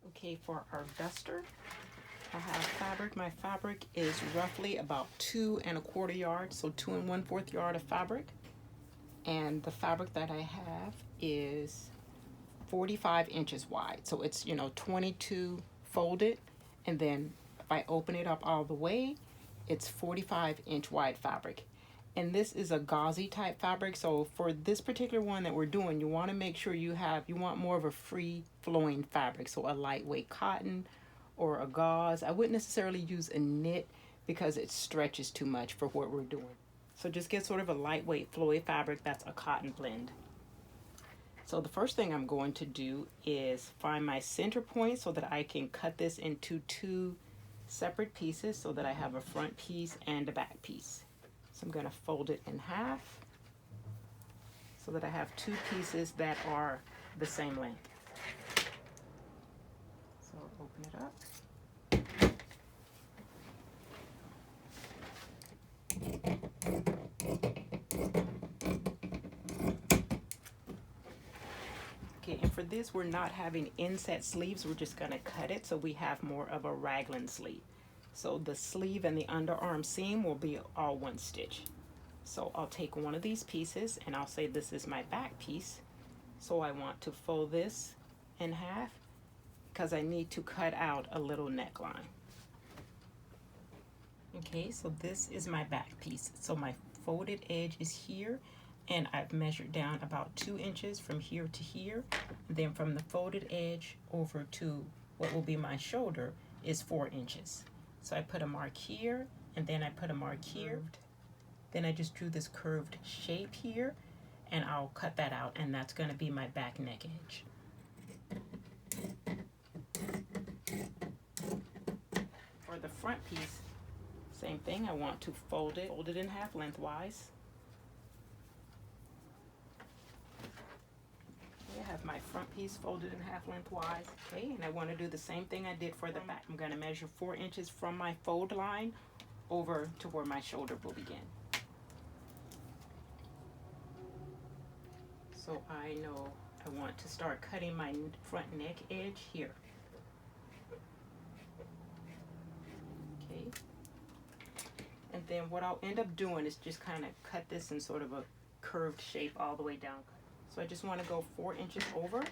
Okay, for our duster, I have fabric. My fabric is roughly about 2¼ yards, so 2¼ yard of fabric. And the fabric that I have is 45 inches wide. So it's, 22 folded. And then if I open it up all the way, it's 45-inch wide fabric. And this is a gauzy type fabric. So for this particular one that we're doing, you want to make sure you want more of a free flowing fabric. So a lightweight cotton or a gauze. I wouldn't necessarily use a knit because it stretches too much for what we're doing. So just get sort of a lightweight flowy fabric that's a cotton blend. So the first thing I'm going to do is find my center point so that I can cut this into 2 separate pieces so that I have a front piece and a back piece. So I'm going to fold it in half so that I have 2 pieces that are the same length. So open it up. Okay, and for this, we're not having inset sleeves. We're just going to cut it so we have more of a raglan sleeve. So the sleeve and the underarm seam will be all 1 stitch. So I'll take one of these pieces and I'll say this is my back piece. So I want to fold this in half because I need to cut out a little neckline. Okay, so this is my back piece. So my folded edge is here, and I've measured down about 2 inches from here to here. And then from the folded edge over to what will be my shoulder is 4 inches. So I put a mark here, and then I put a mark here. Then I just drew this curved shape here, and I'll cut that out, and that's going to be my back neck edge. For the front piece, same thing. I want to fold it in half lengthwise. I have my front piece folded in half lengthwise. Okay, and I want to do the same thing I did for the back. I'm going to measure 4 inches from my fold line over to where my shoulder will begin. So I know I want to start cutting my front neck edge here. Okay. And then what I'll end up doing is just kind of cut this in sort of a curved shape all the way down. So I just want to go 4 inches over,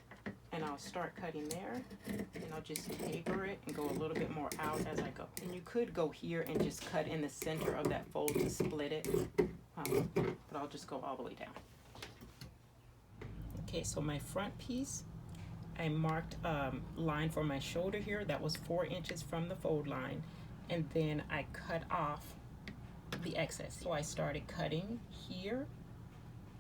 and I'll start cutting there, and I'll just taper it and go a little bit more out as I go. And you could go here and just cut in the center of that fold to split it, but I'll just go all the way down. Okay, so my front piece, I marked a line for my shoulder here. That was 4 inches from the fold line, and then I cut off the excess. So I started cutting here.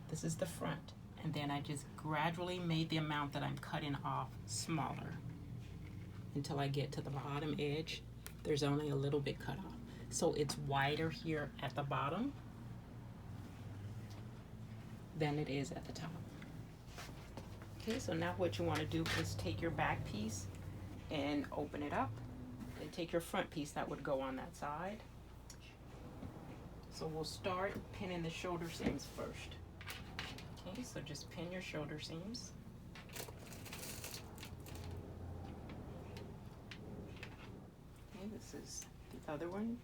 This is the front. And then I just gradually made the amount that I'm cutting off smaller until I get to the bottom edge. There's only a little bit cut off. So it's wider here at the bottom than it is at the top. Okay, so now what you want to do is take your back piece and open it up, and take your front piece that would go on that side. So we'll start pinning the shoulder seams first. Okay, so just pin your shoulder seams. Okay, this is the other one.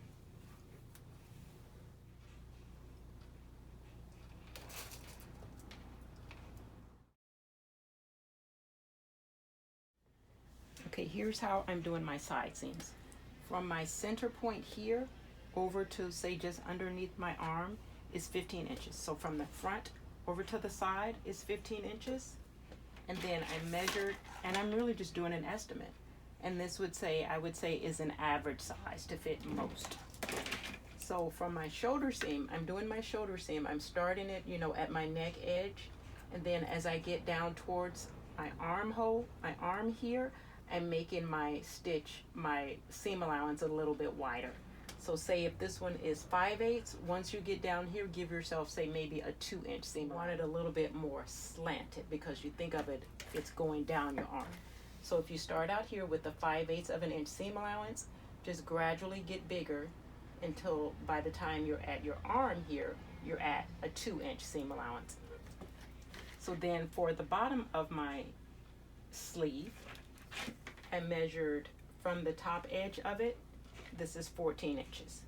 Okay, here's how I'm doing my side seams. From my center point here over to, say, just underneath my arm is 15 inches. So from the front over to the side is 15 inches. And then I measured, and I'm really just doing an estimate. And this would say, I would say, is an average size to fit most. So from my shoulder seam, I'm doing my shoulder seam. I'm starting it, at my neck edge. And then as I get down towards my armhole, my arm here, I'm making my stitch, my seam allowance a little bit wider. So say if this one is 5/8, once you get down here, give yourself, say, maybe a 2-inch seam. Want it a little bit more slanted because you think of it, it's going down your arm. So if you start out here with the 5/8 of an inch seam allowance, just gradually get bigger until by the time you're at your arm here, you're at a 2-inch seam allowance. So then for the bottom of my sleeve, I measured from the top edge of it, this is 14 inches.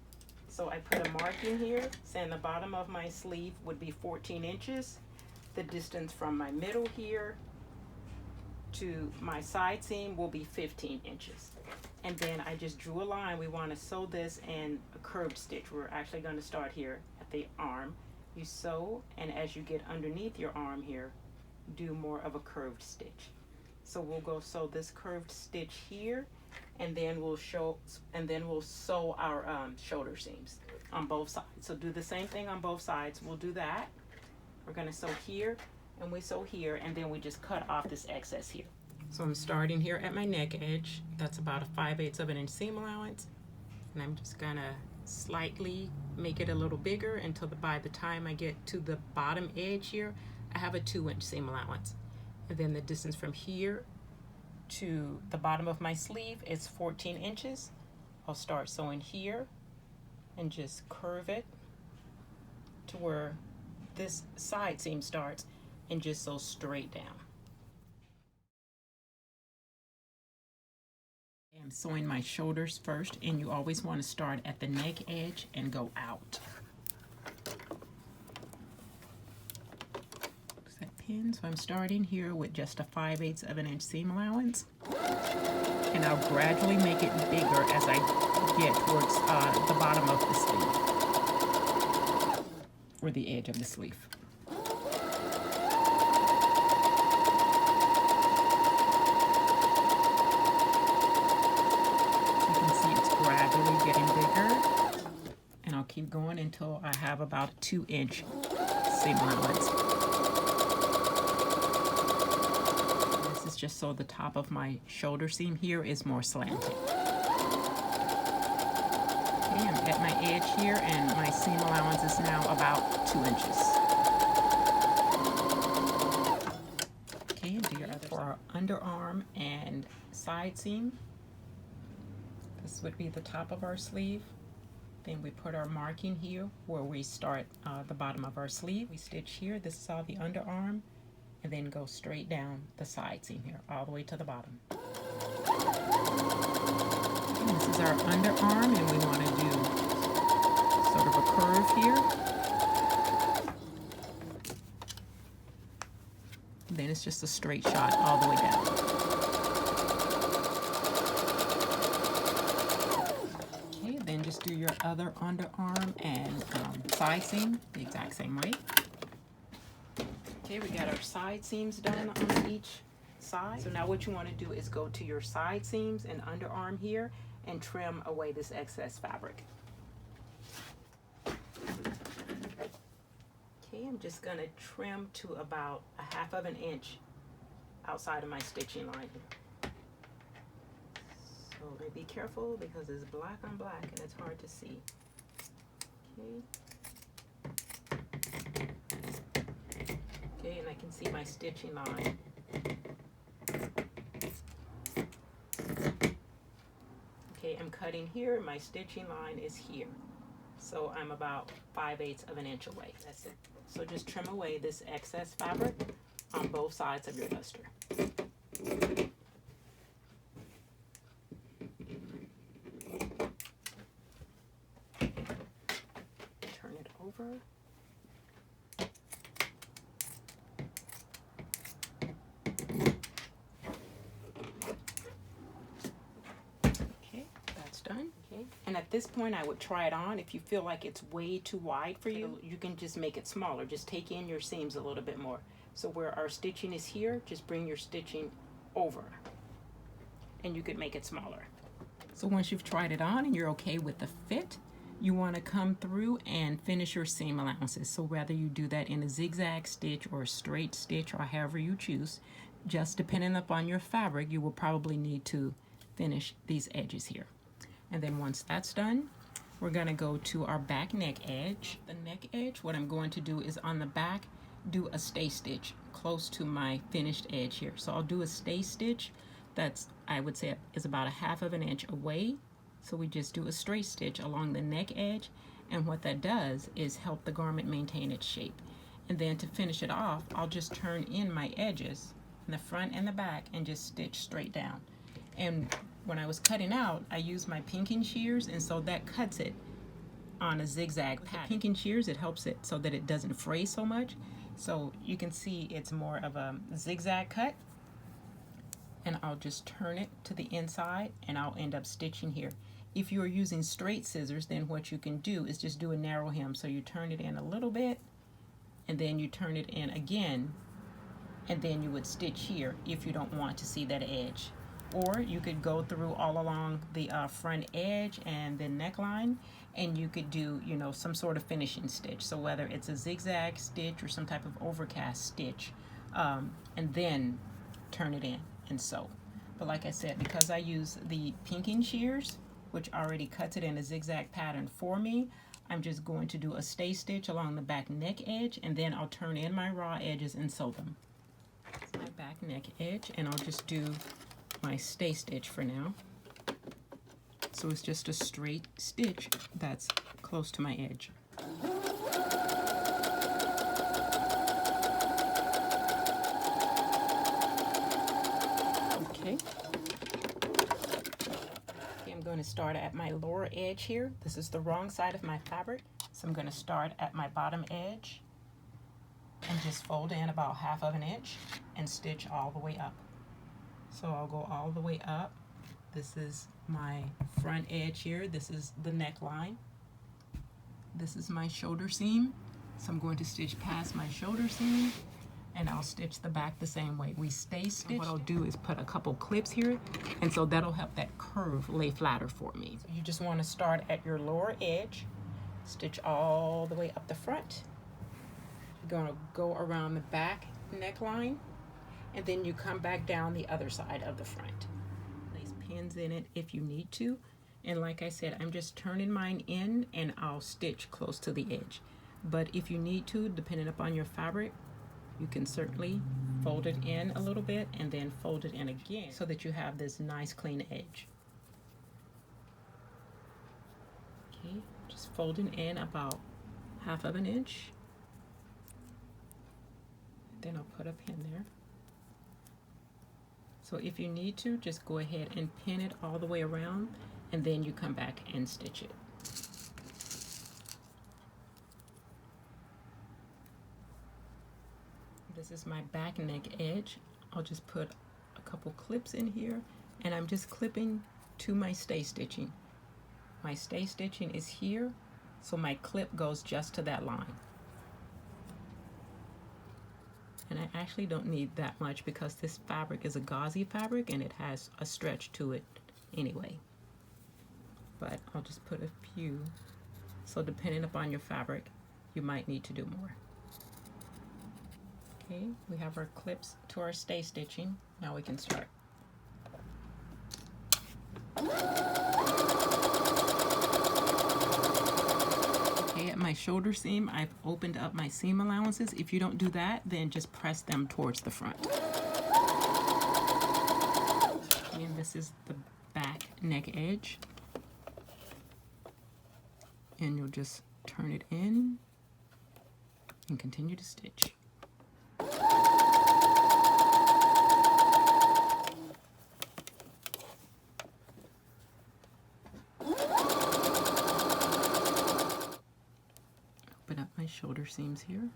So I put a marking here saying the bottom of my sleeve would be 14 inches. The distance from my middle here to my side seam will be 15 inches. And then I just drew a line. We want to sew this in a curved stitch. We're actually going to start here at the arm. You sew, and as you get underneath your arm here, do more of a curved stitch. So we'll go sew this curved stitch here, and then we'll sew our shoulder seams on both sides. So do the same thing on both sides. We'll do that. We're going to sew here, and we sew here, and then we just cut off this excess here. So I'm starting here at my neck edge. That's about a 5/8 of an inch seam allowance, and I'm just gonna slightly make it a little bigger until by the time I get to the bottom edge here, I have a 2-inch seam allowance. And then the distance from here to the bottom of my sleeve is 14 inches. I'll start sewing here and just curve it to where this side seam starts and just sew straight down. I'm sewing my shoulders first, and you always want to start at the neck edge and go out. That pin, so I'm starting here with just a 5/8 of an inch seam allowance, and I'll gradually make it bigger as I get towards the bottom of the sleeve, or the edge of the sleeve. Gradually getting bigger, and I'll keep going until I have about a 2-inch seam allowance. This is just so the top of my shoulder seam here is more slanted. Okay, I'm at my edge here, and my seam allowance is now about 2 inches. Okay, do your other for our underarm and side seam. This would be the top of our sleeve. Then we put our marking here where we start the bottom of our sleeve. We stitch here. This is all the underarm, and then go straight down the side seam here, all the way to the bottom. And this is our underarm, and we want to do sort of a curve here. Then it's just a straight shot all the way down. Just do your other underarm and side seam the exact same way. Okay, we got our side seams done on each side. So now what you want to do is go to your side seams and underarm here and trim away this excess fabric. Okay, I'm just going to trim to about a 1/2 of an inch outside of my stitching line. So be careful because it's black on black and it's hard to see. Okay. Okay, and I can see my stitching line. Okay, I'm cutting here. My stitching line is here. So I'm about 5/8 of an inch away. That's it. So just trim away this excess fabric on both sides of your duster. Over. Okay, that's done. Okay, and at this point I would try it on. If you feel like it's way too wide for you, you can just make it smaller. Just take in your seams a little bit more. So where our stitching is here, just bring your stitching over, and you could make it smaller. So once you've tried it on and you're okay with the fit, you want to come through and finish your seam allowances. So whether you do that in a zigzag stitch or a straight stitch or however you choose, just depending upon your fabric, you will probably need to finish these edges here. And then once that's done, we're going to go to our back neck edge. The neck edge, what I'm going to do is on the back, do a stay stitch close to my finished edge here. So I'll do a stay stitch that's, I would say, is about a 1/2 of an inch away. So we just do a straight stitch along the neck edge, and what that does is help the garment maintain its shape. And then to finish it off, I'll just turn in my edges in the front and the back and just stitch straight down. And when I was cutting out, I used my pinking shears, and so that cuts it on a zigzag pattern. Pinking shears, it helps it so that it doesn't fray so much. So you can see it's more of a zigzag cut. And I'll just turn it to the inside, and I'll end up stitching here. If you are using straight scissors, then what you can do is just do a narrow hem. So you turn it in a little bit, and then you turn it in again, and then you would stitch here if you don't want to see that edge. Or you could go through all along the front edge and the neckline, and you could do, you know, some sort of finishing stitch. So whether it's a zigzag stitch or some type of overcast stitch, and then turn it in and sew. But like I said, because I use the pinking shears, which already cuts it in a zigzag pattern for me, I'm just going to do a stay stitch along the back neck edge, and then I'll turn in my raw edges and sew them. That's my back neck edge, and I'll just do my stay stitch for now. So it's just a straight stitch that's close to my edge. Okay. I'm going to start at my lower edge here. This is the wrong side of my fabric, so I'm going to start at my bottom edge and just fold in about 1/2 inch and stitch all the way up. So I'll go all the way up. This is my front edge here. This is the neckline. This is my shoulder seam. So I'm going to stitch past my shoulder seam, and I'll stitch the back the same way. We stay stitched. What I'll do is put a couple clips here, and so that'll help that curve lay flatter for me. So you just want to start at your lower edge, stitch all the way up the front. You're going to go around the back neckline, and then you come back down the other side of the front. Place pins in it if you need to, and like I said, I'm just turning mine in, and I'll stitch close to the edge. But if you need to, depending upon your fabric, you can certainly fold it in a little bit and then fold it in again so that you have this nice clean edge. Okay, just folding in about 1/2 inch. Then I'll put a pin there. So if you need to, just go ahead and pin it all the way around, and then you come back and stitch it. This is my back neck edge. I'll just put a couple clips in here, and I'm just clipping to my stay stitching. My stay stitching is here, so my clip goes just to that line. And I actually don't need that much because this fabric is a gauzy fabric and it has a stretch to it anyway. But I'll just put a few. So depending upon your fabric, you might need to do more. Okay, we have our clips to our stay stitching. Now we can start. At my shoulder seam, I've opened up my seam allowances. If you don't do that, then just press them towards the front. And this is the back neck edge. And you'll just turn it in and continue to stitch. My shoulder seams here,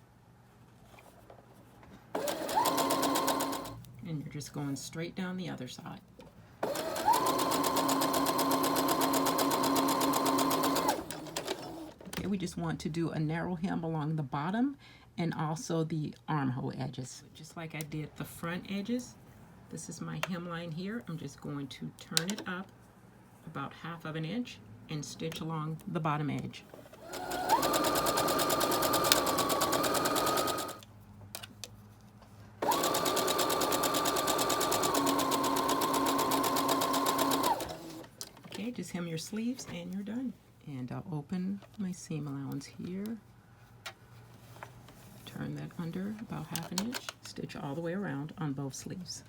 and you're just going straight down the other side. Okay, we just want to do a narrow hem along the bottom and also the armhole edges, just like I did the front edges. This is my hemline here. I'm just going to turn it up about 1/2 inch and stitch along the bottom edge. Just hem your sleeves and you're done. And I'll open my seam allowance here, turn that under about 1/2 inch, stitch all the way around on both sleeves.